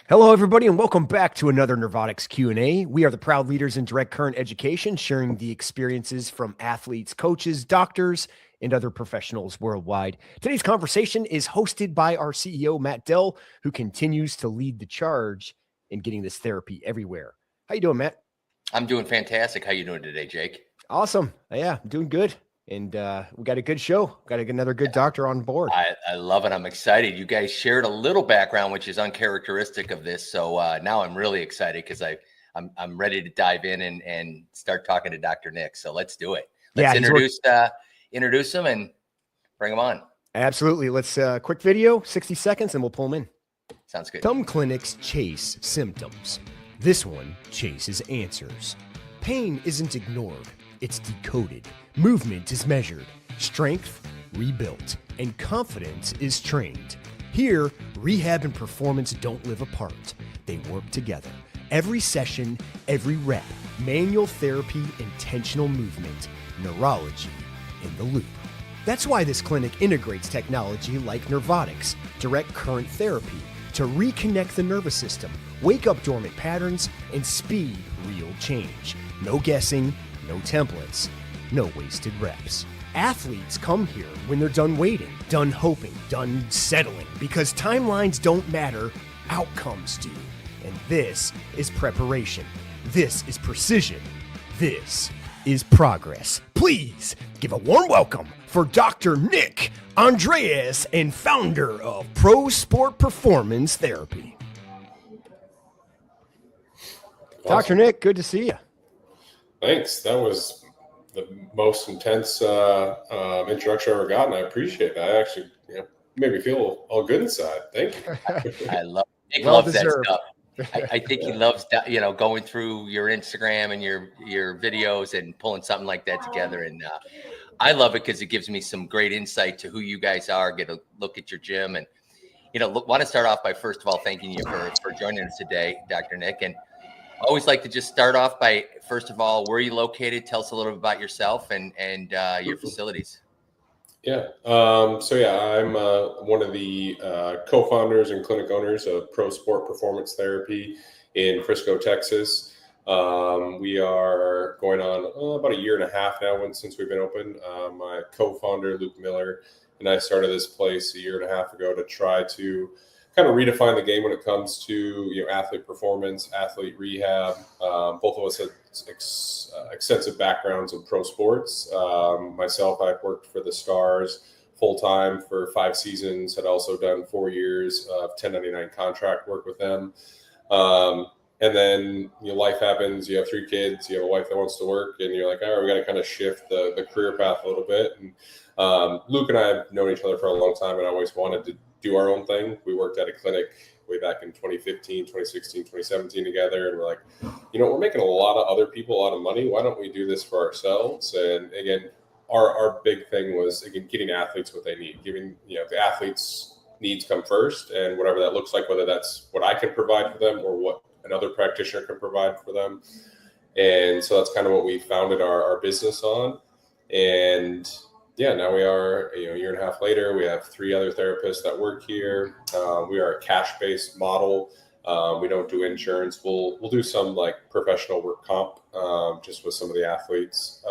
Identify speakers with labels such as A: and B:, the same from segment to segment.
A: Hello, everybody, and welcome back to another Nervotics Q&A. We are the proud leaders in direct current education, sharing the experiences from athletes, coaches, doctors, and other professionals worldwide. Today's conversation is hosted by our CEO, Matt Dell, who continues to lead the charge in getting this therapy everywhere. How you doing, Matt?
B: I'm doing fantastic. How you doing today, Jake?
A: Awesome. Yeah, I'm doing good. And we got a good show. Got another good doctor on board.
B: I love it. I'm excited. You guys shared a little background, which is uncharacteristic of this. So now I'm really excited because I'm ready to dive in and start talking to Dr. Nick. So let's do it. Let's introduce him and bring him on.
A: Absolutely. Let's quick video, 60 seconds, and we'll pull him in.
B: Sounds good.
A: Some clinics chase symptoms. This one chases answers. Pain isn't ignored, it's decoded. Movement is measured, strength rebuilt, and confidence is trained. Here, rehab and performance don't live apart. They work together. Every session, every rep, manual therapy, intentional movement, neurology in the loop. That's why this clinic integrates technology like Nervotics, direct current therapy, to reconnect the nervous system, wake up dormant patterns, and speed real change. No guessing, no templates, no wasted reps. Athletes come here when they're done waiting, done hoping, done settling, because timelines don't matter, outcomes do. And this is preparation. This is precision. This is progress. Please give a warm welcome for Dr. Nick Andreas and founder of Pro Sport Performance Therapy. Awesome. Dr. Nick, good to see you.
C: Thanks. That was the most intense introduction I've ever gotten. I appreciate that. I actually made me feel all good inside. Thank you.
B: I love Nick loves that stuff. I think he loves going through your Instagram and your videos and pulling something like that together. And I love it because it gives me some great insight to who you guys are. Get a look at your gym, and want to start off by first of all thanking you for joining us today, Dr. Nick. And I always like to just start off by, first of all, where are you located? Tell us a little bit about yourself and your facilities.
C: Yeah. I'm one of the co-founders and clinic owners of Pro Sport Performance Therapy in Frisco, Texas. We are going on about a year and a half now since we've been open. My co-founder, Luke Miller, and I started this place a year and a half ago to try to kind of redefine the game when it comes to athlete performance, athlete rehab. Both of us have extensive backgrounds in pro sports. Myself, I've worked for the Stars full time for 5 seasons. Had also done 4 years of 1099 contract work with them. And then life happens. You have 3 kids. You have a wife that wants to work, and you're like, all right, we got to kind of shift the career path a little bit. And Luke and I have known each other for a long time, and I always wanted to do our own thing. We worked at a clinic way back in 2015, 2016, 2017 together. And we're like, we're making a lot of other people a lot of money. Why don't we do this for ourselves? And again, our big thing was, again, getting athletes what they need, giving, the athletes' needs come first, and whatever that looks like, whether that's what I can provide for them or what another practitioner can provide for them. And so that's kind of what we founded our business on. And now we are a year and a half later. We have 3 other therapists that work here. We are a cash-based model. We don't do insurance. We'll do some like professional work comp just with some of the athletes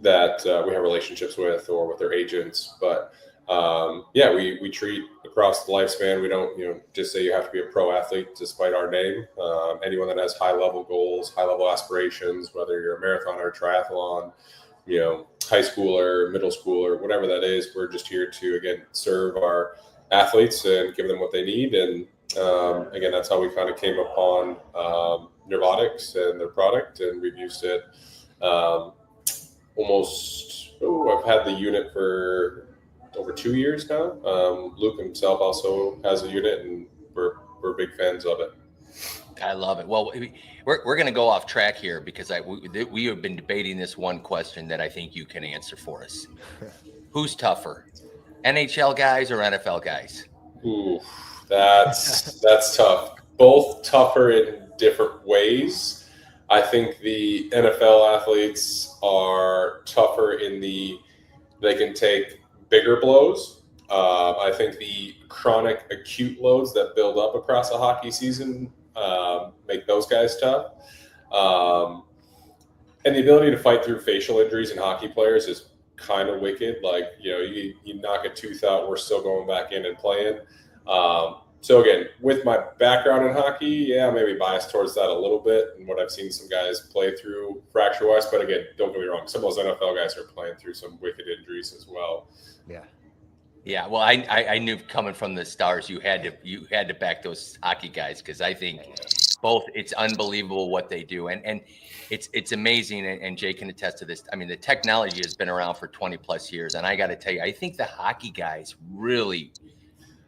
C: that we have relationships with or with their agents. But we treat across the lifespan. We don't just say you have to be a pro athlete despite our name. Anyone that has high-level goals, high-level aspirations, whether you're a marathon or a triathlon, high schooler, middle schooler, whatever that is, we're just here to, again, serve our athletes and give them what they need. And again, that's how we kind of came upon Nervotics and their product. And we've used it I've had the unit for over 2 years now. Luke himself also has a unit, and we're big fans of it.
B: I love it. Well, we're going to go off track here because we have been debating this one question that I think you can answer for us. Who's tougher, NHL guys or NFL guys?
C: Ooh, that's tough. Both tougher in different ways. I think the NFL athletes are tougher they can take bigger blows. I think the chronic acute loads that build up across a hockey season make those guys tough. And the ability to fight through facial injuries in hockey players is kind of wicked. Like, you knock a tooth out, we're still going back in and playing. So again, with my background in hockey, yeah, maybe biased towards that a little bit and what I've seen some guys play through fracture-wise. But again, don't get me wrong, some of those NFL guys are playing through some wicked injuries as well.
A: Yeah.
B: Yeah, well, I knew coming from the Stars, you had to back those hockey guys, because I think both, it's unbelievable what they do, and it's amazing, and Jay can attest to this. I mean, the technology has been around for 20 plus years, and I got to tell you, I think the hockey guys really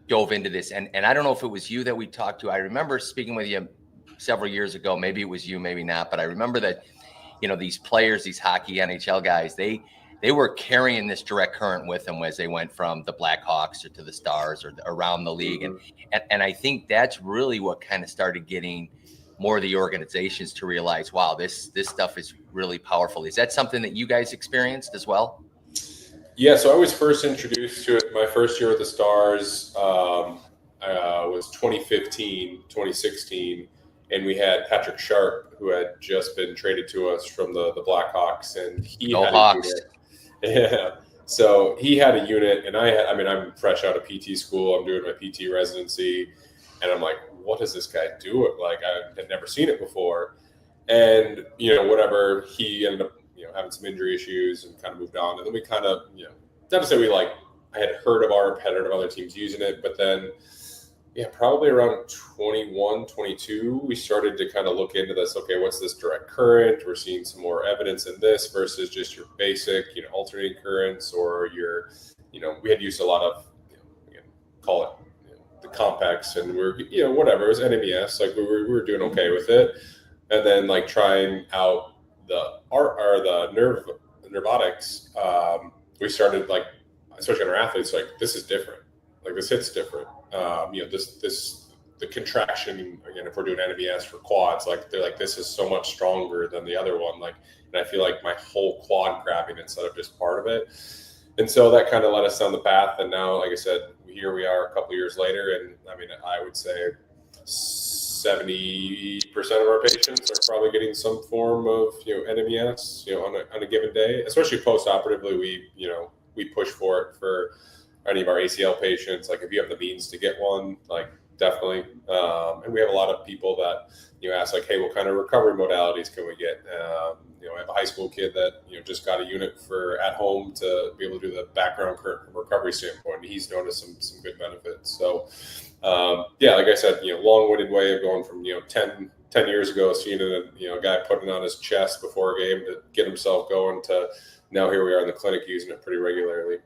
B: dove into this, and I don't know if it was you that we talked to. I remember speaking with you several years ago. Maybe it was you, maybe not, but I remember that these players, these hockey NHL guys, they were carrying this direct current with them as they went from the Blackhawks or to the Stars or around the league. And I think that's really what kind of started getting more of the organizations to realize, wow, this stuff is really powerful. Is that something that you guys experienced as well?
C: Yeah, so I was first introduced to it my first year with the Stars was 2015, 2016. And we had Patrick Sharp, who had just been traded to us from the Blackhawks. And he had
B: Hawks.
C: a unit. Yeah. So he had a unit, and I'm fresh out of PT school. I'm doing my PT residency, and I'm like, what does this guy do? Like, I had never seen it before. And, whatever, he ended up, having some injury issues and kind of moved on. And then we kind of, not to say I had heard of other teams using it, but then, yeah, probably around 21, 22, we started to kind of look into this. Okay, what's this direct current? We're seeing some more evidence in this versus just your basic, alternating currents, or your, we had used a lot of, call it the complex, and we're, whatever, it was NMES. Like we were doing okay with it. And then like trying out the nervotics, we started like, especially on our athletes, like this is different. Like this hit's different. The contraction, again, if we're doing NBS for quads, like they're like, this is so much stronger than the other one. Like, and I feel like my whole quad grabbing instead of just part of it. And so that kind of led us down the path. And now, like I said, here we are a couple of years later. And I mean, I would say 70% of our patients are probably getting some form of, NMES, on a given day, especially post-operatively. We push for it for any of our ACL patients. Like if you have the means to get one, like definitely. And we have a lot of people that, ask like, hey, what kind of recovery modalities can we get? I have a high school kid that, just got a unit for at home to be able to do the background current from a recovery standpoint. He's noticed some good benefits. So, like I said, long-winded way of going from, 10 years ago, seeing a guy putting it on his chest before a game to get himself going, to now here we are in the clinic using it pretty regularly.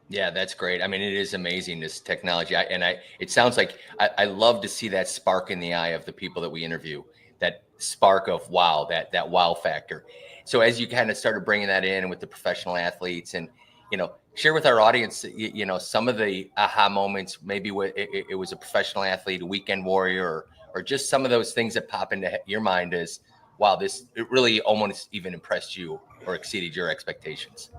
B: Yeah, that's great. I mean, it is amazing, this technology. It sounds like I love to see that spark in the eye of the people that we interview, that spark of wow, that wow factor. So as you kind of started bringing that in with the professional athletes, and, share with our audience, some of the aha moments, maybe it was a professional athlete, a weekend warrior, or just some of those things that pop into your mind as, wow, it really almost even impressed you or exceeded your expectations.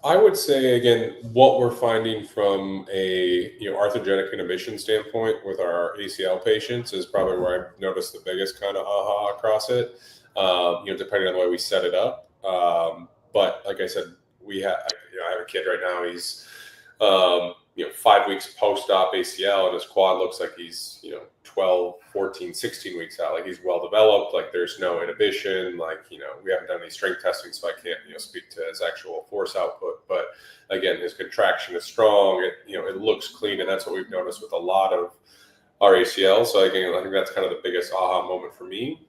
C: I would say, again, what we're finding from a arthrogenic inhibition standpoint with our ACL patients is probably where I've noticed the biggest kind of aha across it, depending on the way we set it up. But like I said, I have a kid right now. He's 5 weeks post-op ACL, and his quad looks like he's 12, 14, 16 weeks out. Like he's well developed. Like there's no inhibition. Like we haven't done any strength testing, so I can't speak to his actual force output. But again, his contraction is strong. It looks clean, and that's what we've noticed with a lot of our ACL. So again, I think that's kind of the biggest aha moment for me.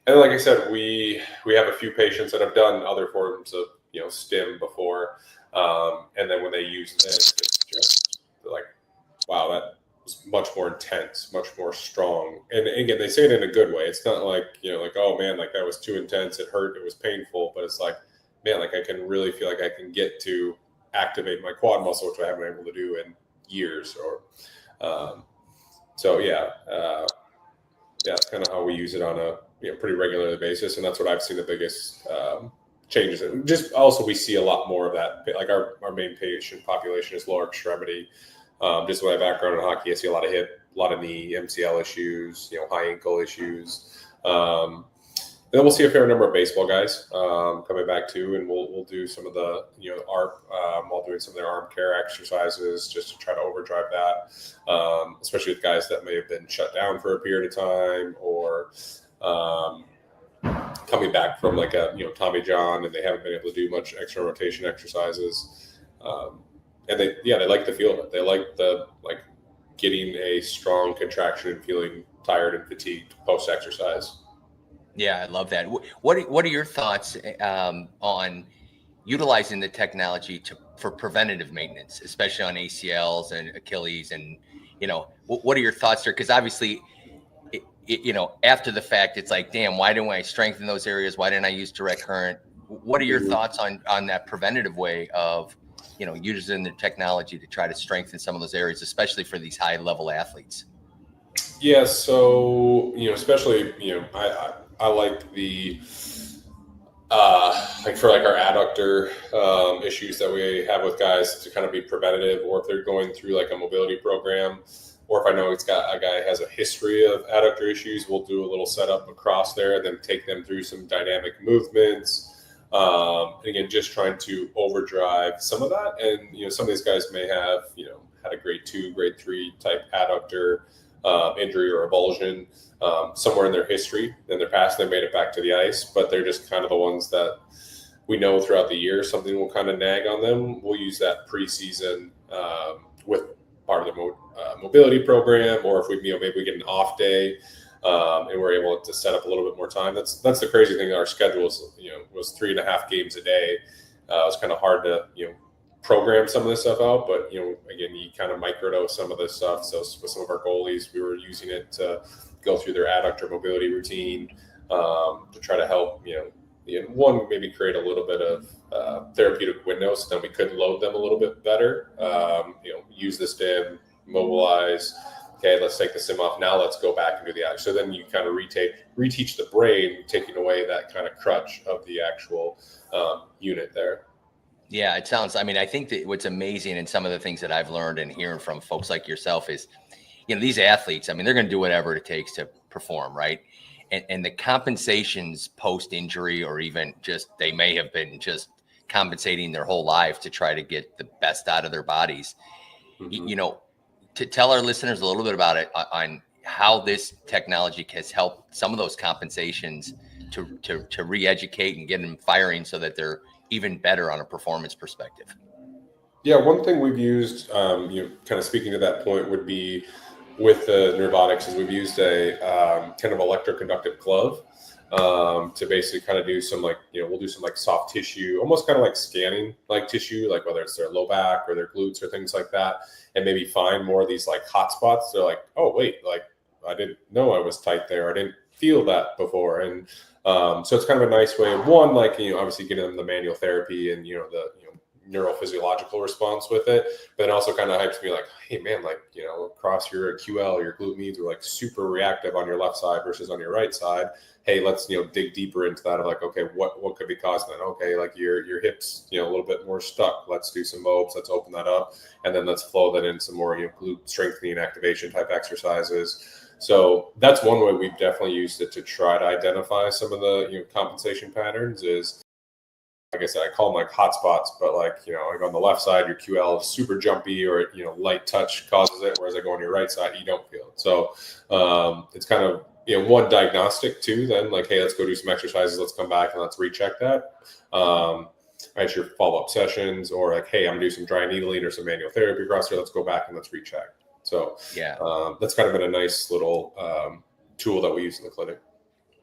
C: And like I said, we have a few patients that have done other forms of stim before, and then when they use this, it's just like, wow, that was much more intense, much more strong. And again, they say it in a good way. It's not like like, oh man, like that was too intense, it hurt, it was painful. But it's like, man, like I can really feel like I can get to activate my quad muscle, which I haven't been able to do in years. Or that's kind of how we use it on a pretty regular basis, and that's what I've seen the biggest changes it. Just also we see a lot more of that. Like our main patient population is lower extremity. Just with my background in hockey, I see a lot of hip, a lot of knee, MCL issues, high ankle issues. And then we'll see a fair number of baseball guys coming back too, and we'll do some of the ARP while doing some of their arm care exercises just to try to overdrive that, especially with guys that may have been shut down for a period of time or coming back from like a Tommy John and they haven't been able to do much extra rotation exercises, and they like the feel of it. They like the getting a strong contraction and feeling tired and fatigued post exercise.
B: Yeah, I love that. What are your thoughts on utilizing the technology for preventative maintenance, especially on ACLs and Achilles? And what are your thoughts there? Because obviously, after the fact, it's like, damn, why didn't I strengthen those areas? Why didn't I use direct current? What are your thoughts on that preventative way of using the technology to try to strengthen some of those areas, especially for these high level athletes?
C: Yeah, so especially I like the for our adductor issues that we have with guys to kind of be preventative, or if they're going through like a mobility program, or if I know a guy has a history of adductor issues, we'll do a little setup across there and then take them through some dynamic movements. And again, just trying to overdrive some of that. And some of these guys may have had a grade 2, grade 3 type adductor injury or avulsion somewhere in their history, in their past. They made it back to the ice, but they're just kind of the ones that we know throughout the year something will kind of nag on them. We'll use that preseason with part of the mobility program, or if we maybe we get an off day and we're able to set up a little bit more time. That's the crazy thing. Our schedule was 3.5 games a day. It was kind of hard to program some of this stuff out, but again, you kind of microdose some of this stuff. So with some of our goalies, we were using it to go through their adductor mobility routine to try to help one, maybe create a little bit of therapeutic window, so then we could load them a little bit better. Use the stim, mobilize. Okay, let's take the sim off. Now let's go back and do the adductor. So then you kind of reteach the brain, taking away that kind of crutch of the actual unit there.
B: Yeah, it sounds, I think that what's amazing and some of the things that I've learned and hearing from folks like yourself is, these athletes, they're going to do whatever it takes to perform, right? And the compensations post-injury, or even just, they may have been just compensating their whole life to try to get the best out of their bodies. Mm-hmm. To tell our listeners a little bit about it, on how this technology has helped some of those compensations to re-educate and get them firing so that they're even better on a performance perspective.
C: Yeah, one thing we've used, kind of speaking to that point, would be with the Nervotics, is we've used a kind of electroconductive glove to basically kind of do some we'll do some soft tissue, almost kind of like scanning tissue, whether it's their low back or their glutes or things like that, and maybe find more of these hot spots. They're like, oh wait, I didn't know I was tight there. I didn't feel that before. And so it's kind of a nice way of one, obviously getting them the manual therapy and the neurophysiological response with it, but then also kind of hypes me hey man, across your QL, your glute medians are super reactive on your left side versus on your right side. Hey, let's dig deeper into that of okay, what could be causing that? Okay, your hips a little bit more stuck. Let's do some mobs. Let's open that up, and then let's flow that in some more glute strengthening activation type exercises. So that's one way we've definitely used it to try to identify some of the compensation patterns. Is, like I said, I call them hot spots, but on the left side, your QL is super jumpy, or light touch causes it, whereas on your right side, you don't feel it. So it's kind of one diagnostic too. Then hey, let's go do some exercises. Let's come back and let's recheck that. As your follow-up sessions, or hey, I'm gonna do some dry needling or some manual therapy across here. Let's go back and let's recheck. So yeah, that's kind of been a nice little tool that we use in the clinic.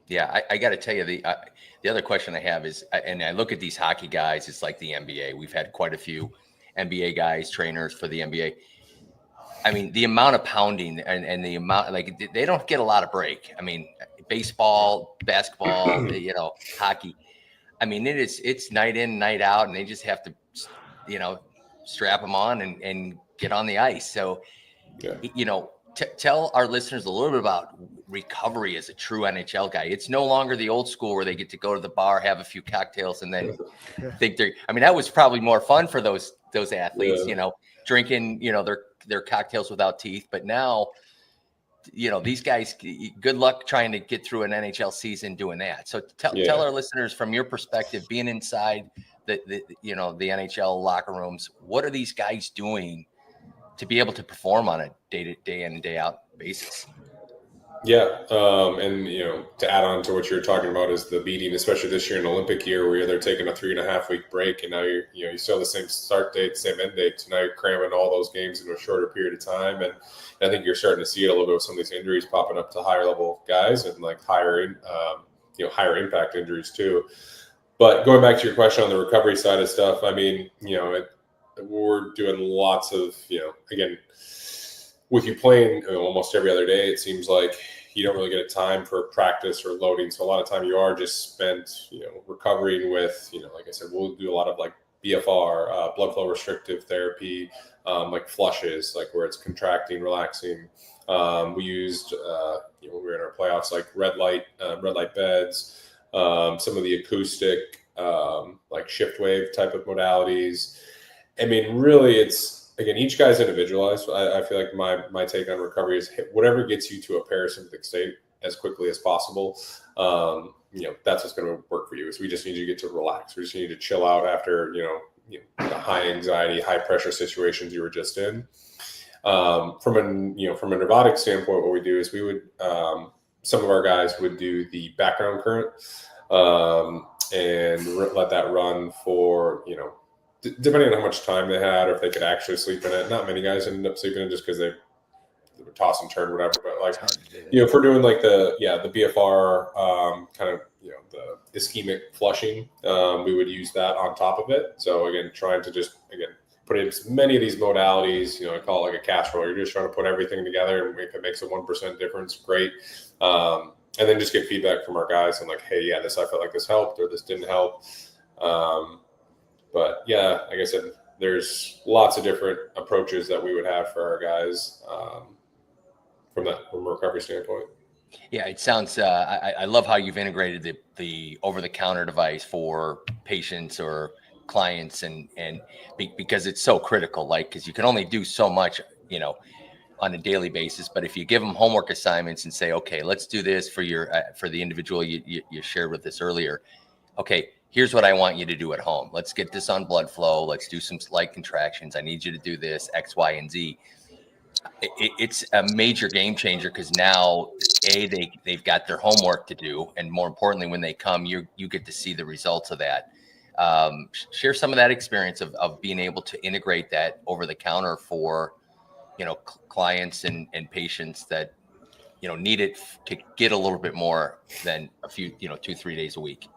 B: Yeah, I got to tell you, the other question I have is, and I look at these hockey guys, it's like the NBA. We've had quite a few NBA guys, trainers for the NBA. The amount of pounding and the amount, they don't get a lot of break. Baseball, basketball, hockey. It's night in, night out, and they just have to, strap them on and get on the ice. So, yeah. Tell our listeners a little bit about recovery as a true NHL guy. It's no longer the old school where they get to go to the bar, have a few cocktails, and then think they're. I mean, that was probably more fun for those athletes, drinking, their cocktails without teeth. But now, these guys, good luck trying to get through an NHL season doing that. So tell our listeners from your perspective, being inside the NHL locker rooms, what are these guys doing to be able to perform on a day in and day out basis?
C: Yeah. And, to add on to what you're talking about is the beating, especially this year in Olympic year, where they're taking a 3.5 week break, and now you still have the same start date, same end date. So now you're cramming all those games into a shorter period of time. And I think you're starting to see it a little bit with some of these injuries popping up to higher level guys and like higher impact injuries too. But going back to your question on the recovery side of stuff, I mean, we're doing lots of, again, with you playing almost every other day, it seems like you don't really get a time for practice or loading. So a lot of time you are just spent, recovering with, like I said, we'll do a lot of like BFR, blood flow restrictive therapy, like flushes, like where it's contracting, relaxing. We used, when we were in our playoffs, like red light beds, some of the acoustic, like shift wave type of modalities. I mean, really, it's, again, each guy's individualized. I feel like my take on recovery is whatever gets you to a parasympathetic state as quickly as possible. That's what's going to work for you. So we just need you to get to relax. We just need you to chill out after, the high anxiety, high pressure situations you were just in. From a neurotic standpoint, what we do is we would, some of our guys would do the background current, and let that run for, depending on how much time they had, or if they could actually sleep in it. Not many guys ended up sleeping in it just because they would toss and turn, whatever. But like, if we're doing like the BFR, kind of, the ischemic flushing, we would use that on top of it. So again, trying to just, put in as many of these modalities, I call it like a casserole. You're just trying to put everything together, and if it makes a 1% difference, great. And then just get feedback from our guys and like, hey, yeah, I felt like this helped or this didn't help. But yeah, like I said, there's lots of different approaches that we would have for our guys, from a recovery standpoint.
B: Yeah, it sounds. I love how you've integrated the over-the-counter device for patients or clients, and because it's so critical. Like, because you can only do so much, on a daily basis. But if you give them homework assignments and say, okay, let's do this for the individual you shared with us earlier. Okay, here's what I want you to do at home. Let's get this on blood flow. Let's do some light contractions. I need you to do this, X, Y, and Z. It's a major game changer, because now they've got their homework to do, and more importantly, when they come, you get to see the results of that. Share some of that experience of being able to integrate that over the counter for clients and patients that need it to get a little bit more than a few 2-3 days a week.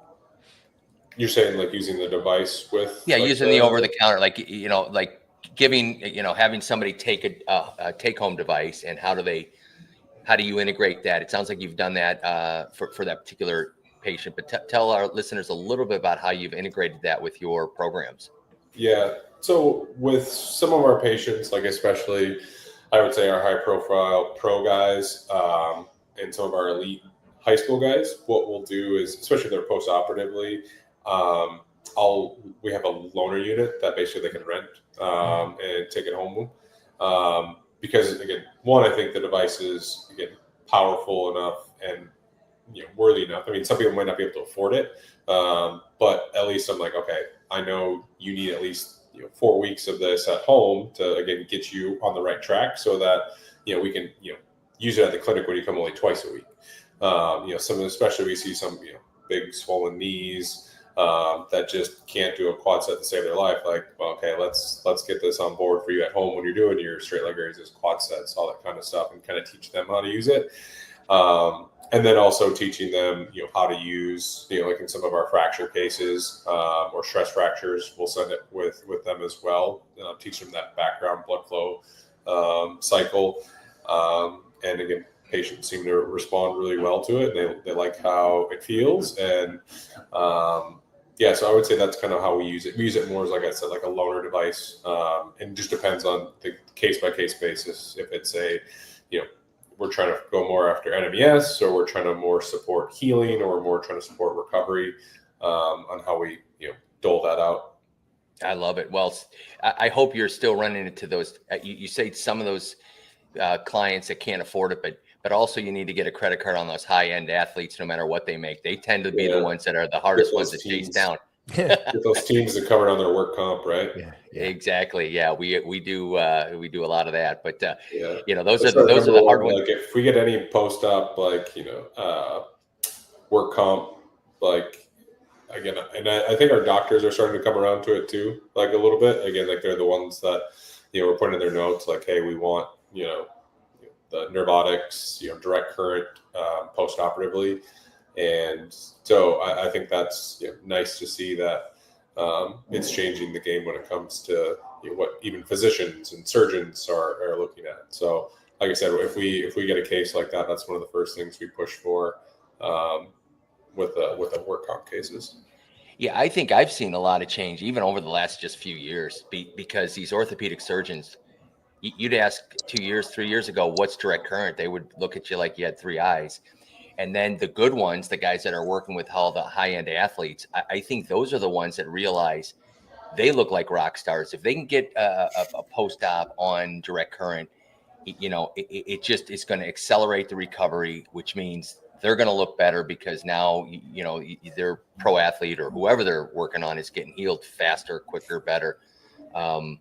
C: You're saying like using the device with
B: using the over the counter, like giving, having somebody take a take home device, and how do you integrate that? It sounds like you've done that for that particular patient, but tell our listeners a little bit about how you've integrated that with your programs.
C: Yeah. So with some of our patients, like especially, I would say our high profile pro guys, and some of our elite high school guys, what we'll do is, especially if they're post-operatively, we have a loaner unit that basically they can rent, and take it home. Because again, one, I think the device is, again, powerful enough and worthy enough. I mean, some people might not be able to afford it, but at least I'm like, okay, I know you need at least 4 weeks of this at home to, again, get you on the right track, so that we can use it at the clinic when you come only twice a week. Especially we see some big swollen knees, that just can't do a quad set to save their life. Like, well, okay, let's get this on board for you at home when you're doing your straight leg raises, quad sets, all that kind of stuff, and kind of teach them how to use it. And then also teaching them, how to use, like in some of our fracture cases, or stress fractures, we'll send it with them as well. Teach them that background blood flow cycle. And again, patients seem to respond really well to it. They like how it feels. And so I would say that's kind of how we use it. We use it more as, like I said, like a loaner device. And it just depends on the case by case basis. If it's we're trying to go more after NMES, or we're trying to more support healing, or we're more trying to support recovery, on how we, dole that out.
B: I love it. Well, I hope you're still running into those. You say some of those clients that can't afford it, but also you need to get a credit card on those high-end athletes, no matter what they make. They tend to be the ones that are the hardest ones to chase down.
C: Get those teams that cover on their work comp, right?
B: Yeah. Exactly. Yeah, we do a lot of that, but those
C: That's
B: are the hard ones.
C: Like if we get any post-op, work comp, again, and I think our doctors are starting to come around to it too, like a little bit. Again, like they're the ones that we're putting in their notes, like, hey, we want the Nervotics, direct current post-operatively. And so I think that's nice to see that it's changing the game when it comes to what even physicians and surgeons are looking at. So, like I said, if we get a case like that, that's one of the first things we push for with the work comp cases.
B: Yeah, I think I've seen a lot of change even over the last just few years because these orthopedic surgeons, you'd ask 2 years, 3 years ago, what's direct current? They would look at you like you had three eyes. And then the good ones, the guys that are working with all the high-end athletes, I think those are the ones that realize they look like rock stars. If they can get a post-op on direct current, it just is going to accelerate the recovery, which means they're going to look better because now, their pro athlete or whoever they're working on is getting healed faster, quicker, better. And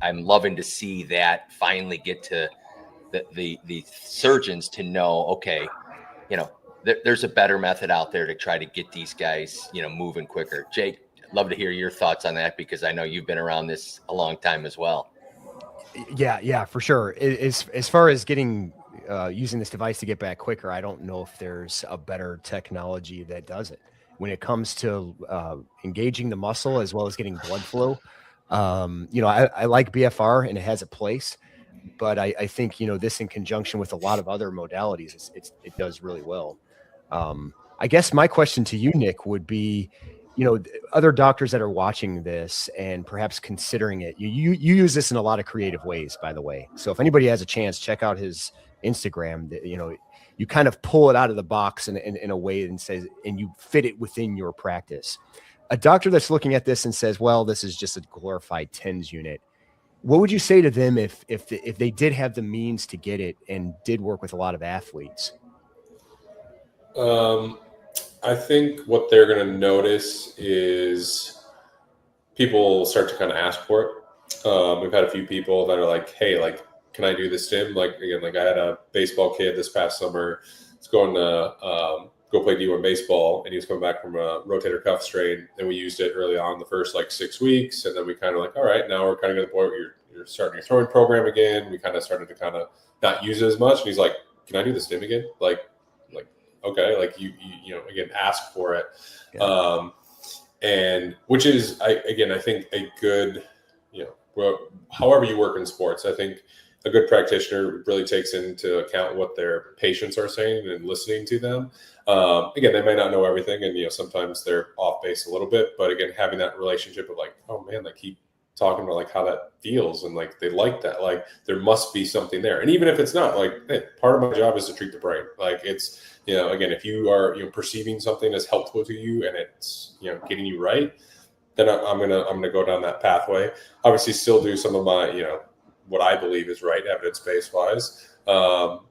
B: I'm loving to see that finally get to the surgeons to know, okay, there's a better method out there to try to get these guys, moving quicker. Jake, I'd love to hear your thoughts on that because I know you've been around this a long time as well.
A: Yeah, for sure. As far as getting using this device to get back quicker, I don't know if there's a better technology that does it when it comes to engaging the muscle as well as getting blood flow. I like BFR and it has a place, but I think, this in conjunction with a lot of other modalities, it does really well. I guess my question to you, Nick, would be, other doctors that are watching this and perhaps considering it, you use this in a lot of creative ways, by the way. So if anybody has a chance, check out his Instagram. You kind of pull it out of the box in a way and you fit it within your practice. A doctor that's looking at this and says, well, this is just a glorified TENS unit. What would you say to them if they did have the means to get it and did work with a lot of athletes?
C: I think what they're going to notice is people start to kind of ask for it. We've had a few people that are like, hey, can I do this stim? I had a baseball kid this past summer. He's going to go play D1 baseball, and he was coming back from a rotator cuff strain, and we used it early on the first 6 weeks, and then we kind of all right, now we're kind of at the point where you're starting your throwing program again. We kind of started to kind of not use it as much, and he's like, can I do the stim again? Okay, again, ask for it. Yeah. And which is, I think a good, however you work in sports, I think a good practitioner really takes into account what their patients are saying and listening to them. Again, they may not know everything, and sometimes they're off base a little bit, but again, having that relationship of oh man, keep talking about how that feels, and they like that, there must be something there. And even if it's not, hey, part of my job is to treat the brain. It's, again, if you are perceiving something as helpful to you and it's getting you right, then I'm gonna go down that pathway. Obviously, still do some of my what I believe is right, evidence-based wise.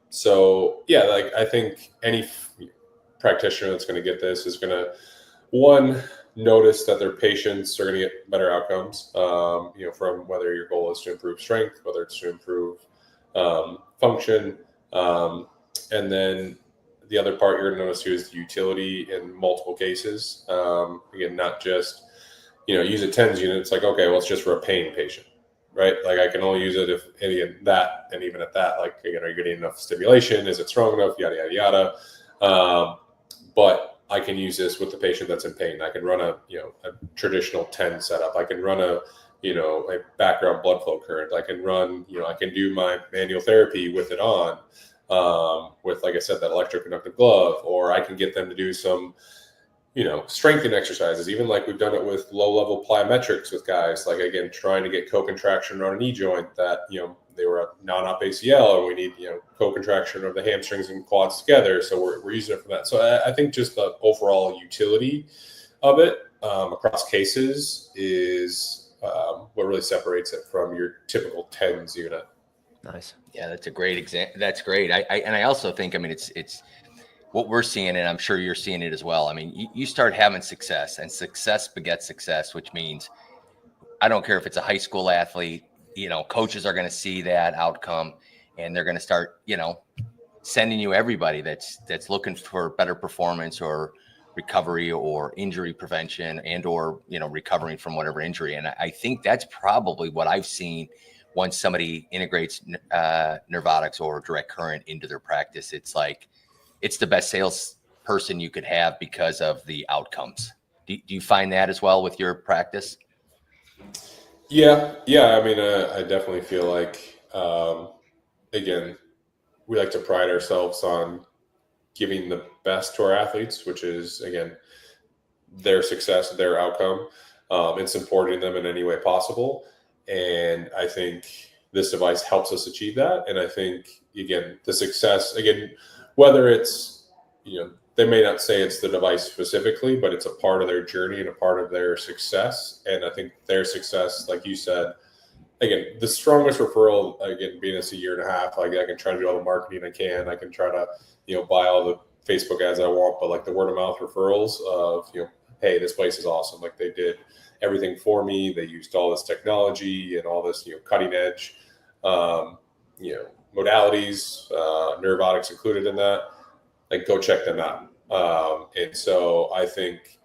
C: So yeah, I think any practitioner that's going to get this is going to notice that their patients are going to get better outcomes. From whether your goal is to improve strength, whether it's to improve function, and then the other part you're going to notice too is the utility in multiple cases. Again, not just use a TENS unit. It's okay, well, it's just for a pain patient, right? I can only use it if any of that, and even at that, again, are you getting enough stimulation? Is it strong enough? Yada yada yada. But I can use this with the patient that's in pain. I can run a traditional TENS setup. I can run a background blood flow current. I can run, I can do my manual therapy with it on, with, like I said, that electroconductive glove, or I can get them to do some, strengthening exercises, even we've done it with low level plyometrics with guys, again, trying to get co-contraction on a knee joint that, they were a non-op ACL, and we need, co-contraction of the hamstrings and quads together. So we're using it for that. So I think just the overall utility of it across cases is what really separates it from your typical TENS unit.
B: Nice. Yeah, that's a great example. That's great. I also think, it's what we're seeing, and I'm sure you're seeing it as well. You start having success, and success begets success, which means I don't care if it's a high school athlete, coaches are going to see that outcome, and they're going to start, sending you everybody that's looking for better performance or recovery or injury prevention and or recovering from whatever injury. And I think that's probably what I've seen once somebody integrates Nervotics or direct current into their practice. It's like it's the best salesperson you could have because of the outcomes. Do you find that as well with your practice?
C: Yeah. I definitely feel like again, we like to pride ourselves on giving the best to our athletes, which is, again, their success, their outcome, and supporting them in any way possible. And I think this device helps us achieve that. And I think, again, the success, whether it's, they may not say it's the device specifically, but it's a part of their journey and a part of their success. And I think their success, like you said, again, the strongest referral, again, being it's a year and a half, like I can try to do all the marketing I can try to, buy all the Facebook ads I want, but like the word of mouth referrals of, hey, this place is awesome. Like they did everything for me. They used all this technology and all this, cutting edge, modalities, Nervotics included in that. Like go check them out. And so I think,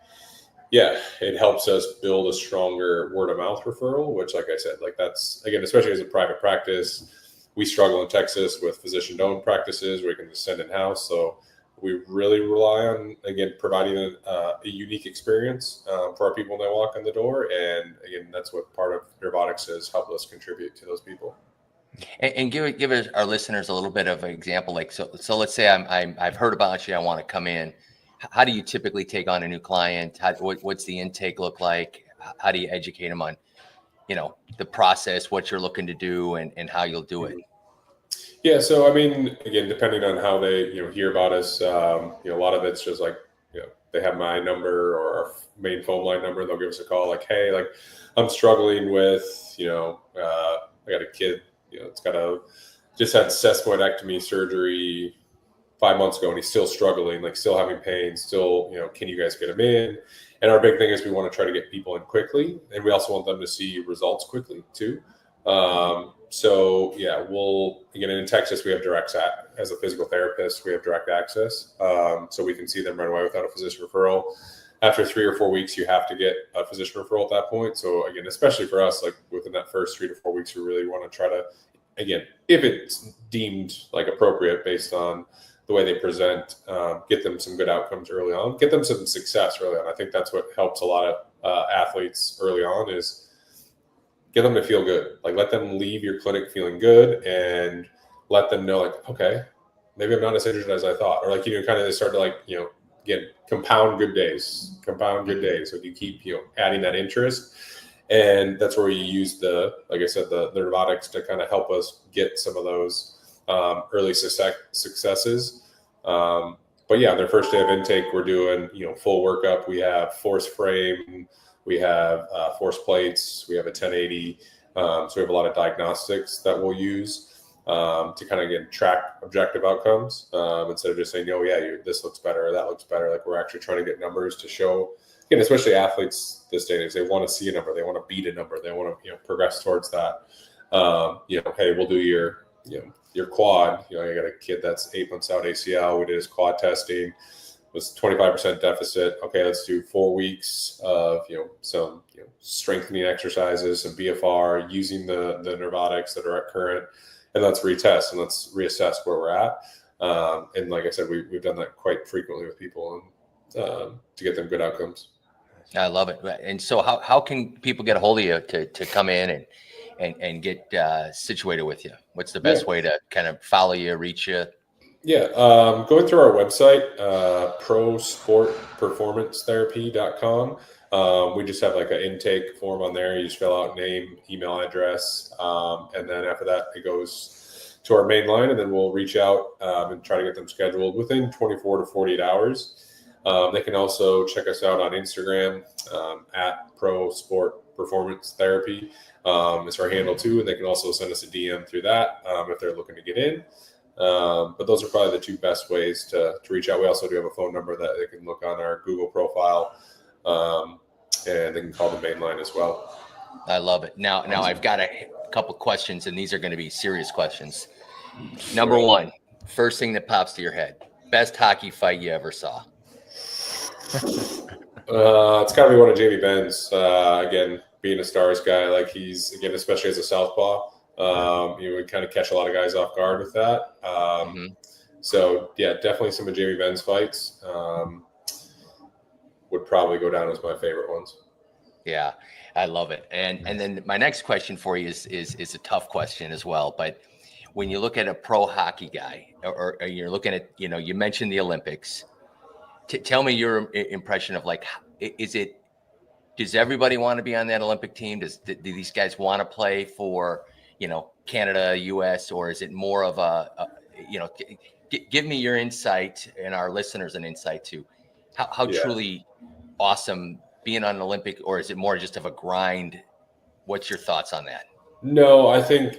C: it helps us build a stronger word of mouth referral, which, like I said, like that's, again, especially as a private practice, we struggle in Texas with physician-owned practices where we can just send in-house. So we really rely on, again, providing a unique experience for our people when they walk in the door. And again, that's what part of Nervotics has helped us contribute to those people.
B: And give our listeners a little bit of an example. Like, so let's say I've heard about you. I want to come in. How do you typically take on a new client? What's the intake look like? How do you educate them on, the process, what you're looking to do, and how you'll do it?
C: Yeah. So, again, depending on how they, hear about us, a lot of it's just like, they have my number or our main phone line number. They'll give us a call like, hey, like I'm struggling with, I got a kid, it's just had sesamoidectomy surgery 5 months ago, and he's still struggling, like still having pain, still, can you guys get him in? And our big thing is we want to try to get people in quickly, and we also want them to see results quickly too. So we'll, again, in Texas, we have direct as a physical therapist, we have direct access. So we can see them right away without a physician referral. After 3 or 4 weeks, you have to get a physician referral at that point. So again, especially for us, like within that first 3 to 4 weeks, we really want to try to, again, if it's deemed like appropriate based on the way they present, get them some good outcomes early on, get them some success early on. I think that's what helps a lot of athletes early on is get them to feel good. Like let them leave your clinic feeling good and let them know like, okay, maybe I'm not as injured as I thought. Or like, kind of they start to like, again, compound good days. So you keep, adding that interest. And that's where you use like I said, the Nervotics to kind of help us get some of those early successes. But yeah, their first day of intake, we're doing, full workup. We have force frame, we have force plates, we have a 1080. So we have a lot of diagnostics that we'll use to kind of again track objective outcomes instead of just saying, this looks better or that looks better. Like we're actually trying to get numbers to show, again, especially athletes this day and age, they want to see a number, they want to beat a number, they want to progress towards that. Hey, we'll do your quad. I got a kid that's 8 months out ACL. We did his quad testing, was 25% deficit. Okay, let's do 4 weeks of some strengthening exercises, some BFR using the Nervotics, the direct current, and let's retest and let's reassess where we're at. And like I said, we've done that quite frequently with people and to get them good outcomes.
B: I love it. And so how can people get a hold of you to come in and get situated with you? What's the best way to kind of follow you, reach you?
C: Yeah, going through our website, prosportperformancetherapy.com. We just have like an intake form on there. You just fill out name, email address, and then after that, it goes to our main line, and then we'll reach out and try to get them scheduled within 24 to 48 hours. They can also check us out on Instagram at Pro Sport Performance Therapy. It's our handle too, and they can also send us a DM through that if they're looking to get in. But those are probably the two best ways to reach out. We also do have a phone number that they can look on our Google profile, and they can call the main line as well.
B: I love it. Now I've got a couple questions, and these are going to be serious questions. Number one, first thing that pops to your head, best hockey fight you ever saw?
C: It's got to be one of Jamie Benn's. Again, being a Stars guy, like he's, again, especially as a southpaw, you would kind of catch a lot of guys off guard with that. So yeah, definitely some of Jamie Benn's fights would probably go down as my favorite ones.
B: Yeah, I love it. And then my next question for you is a tough question as well. But when you look at a pro hockey guy, or you're looking at, you mentioned the Olympics. Tell me your impression of, like, does everybody want to be on that Olympic team? Do these guys want to play for, Canada, US, or is it more of give me your insight and our listeners an insight to how truly awesome being on an Olympic, or is it more just of a grind? What's your thoughts on that?
C: No, I think,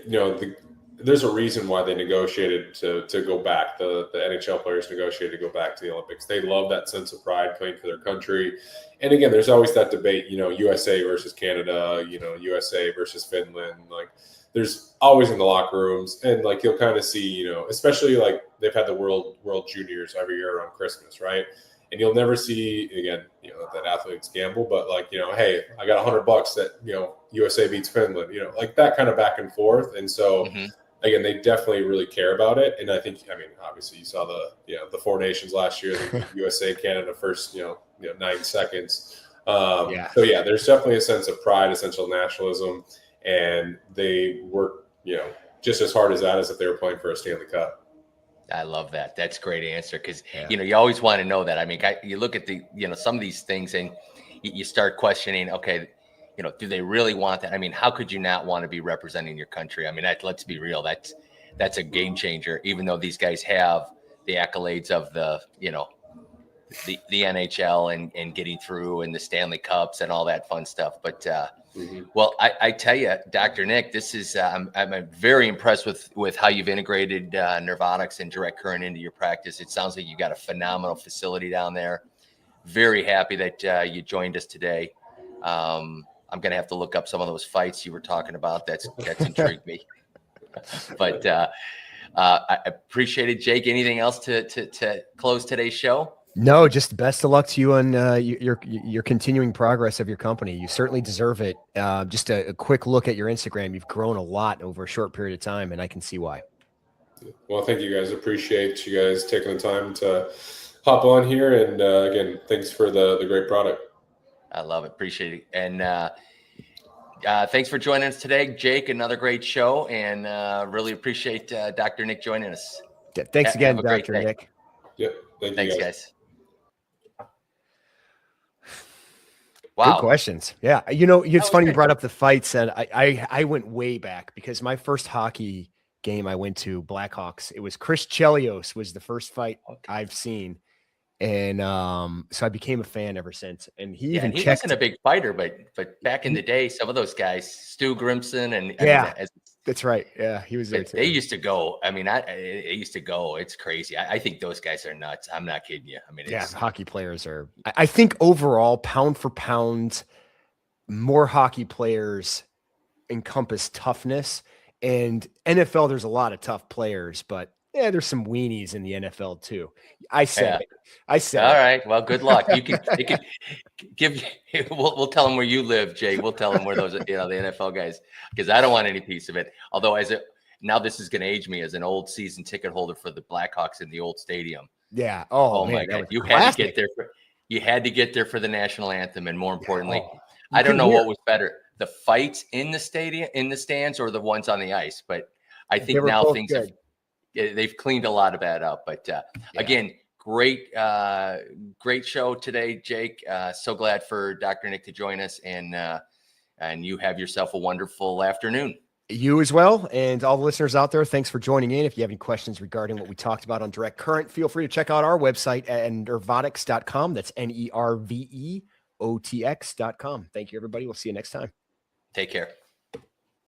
C: there's a reason why they negotiated to go back. The NHL players negotiated to go back to the Olympics. They love that sense of pride playing for their country. And again, there's always that debate, USA versus Canada, USA versus Finland. Like, there's always in the locker rooms, and like you'll kind of see, especially like they've had the World Juniors every year around Christmas, right? And you'll never see, again, that athletes gamble, but like, hey, I got $100 that, USA beats Finland, like that kind of back and forth. And so, again, they definitely really care about it. And I think, obviously you saw the Four Nations last year, the USA, Canada first, 9 seconds. So yeah, there's definitely a sense of pride, a sense of nationalism, and they work, just as hard as that as if they were playing for a Stanley Cup.
B: I love that. That's a great answer. Cause you always want to know that. I mean, you look at some of these things and you start questioning, okay, do they really want that? I mean, how could you not want to be representing your country? I mean, let's be real. That's a game changer, even though these guys have the accolades of the NHL and getting through, and the Stanley Cups and all that fun stuff. But, well, I tell you, Dr. Nick, this is, I'm very impressed with how you've integrated Nervotics and direct current into your practice. It sounds like you got a phenomenal facility down there. Very happy that you joined us today. I'm going to have to look up some of those fights you were talking about. That's intrigued me. But I appreciate it, Jake. Anything else to close today's show?
A: No, just best of luck to you on your continuing progress of your company. You certainly deserve it. Just a quick look at your Instagram. You've grown a lot over a short period of time, and I can see why.
C: Well, thank you guys. Appreciate you guys taking the time to hop on here. And again, thanks for the great product.
B: I love it. Appreciate it. And thanks for joining us today, Jake. Another great show, and really appreciate Dr. Nick joining us.
A: Yeah, thanks again, Dr. Nick.
C: Yep.
B: Thanks, guys. Wow.
A: Good questions. Yeah. It's funny you brought up the fights, and I went way back because my first hockey game I went to, Blackhawks, it was Chris Chelios was the first fight I've seen. And so I became a fan ever since. And he wasn't
B: a big fighter, but back in the day, some of those guys, Stu Grimson and
A: that's right. Yeah, he was there too.
B: They used to go. I mean, it used to go. It's crazy. I think those guys are nuts. I'm not kidding you. I mean,
A: hockey players are. I think overall, pound for pound, more hockey players encompass toughness. And NFL, there's a lot of tough players, but there's some weenies in the NFL too. I said it.
B: All right. Well, good luck. You can give. We'll tell them where you live, Jay. We'll tell them where those the NFL guys, because I don't want any piece of it. Although now this is going to age me as an old season ticket holder for the Blackhawks in the old stadium.
A: Yeah.
B: Oh man, my God. You had to get there. You had to get there for the national anthem, and more importantly, I don't know what was better, the fights in the stadium, in the stands, or the ones on the ice. But I think now things have. they've cleaned a lot of that up. But again, great show today, Jake. So glad for Dr. Nick to join us, and you have yourself a wonderful afternoon.
A: You as well. And all the listeners out there, thanks for joining in. If you have any questions regarding what we talked about on direct current, feel free to check out our website at nervotics.com. That's NERVEOTX.com. Thank you, everybody. We'll see you next time.
B: Take care.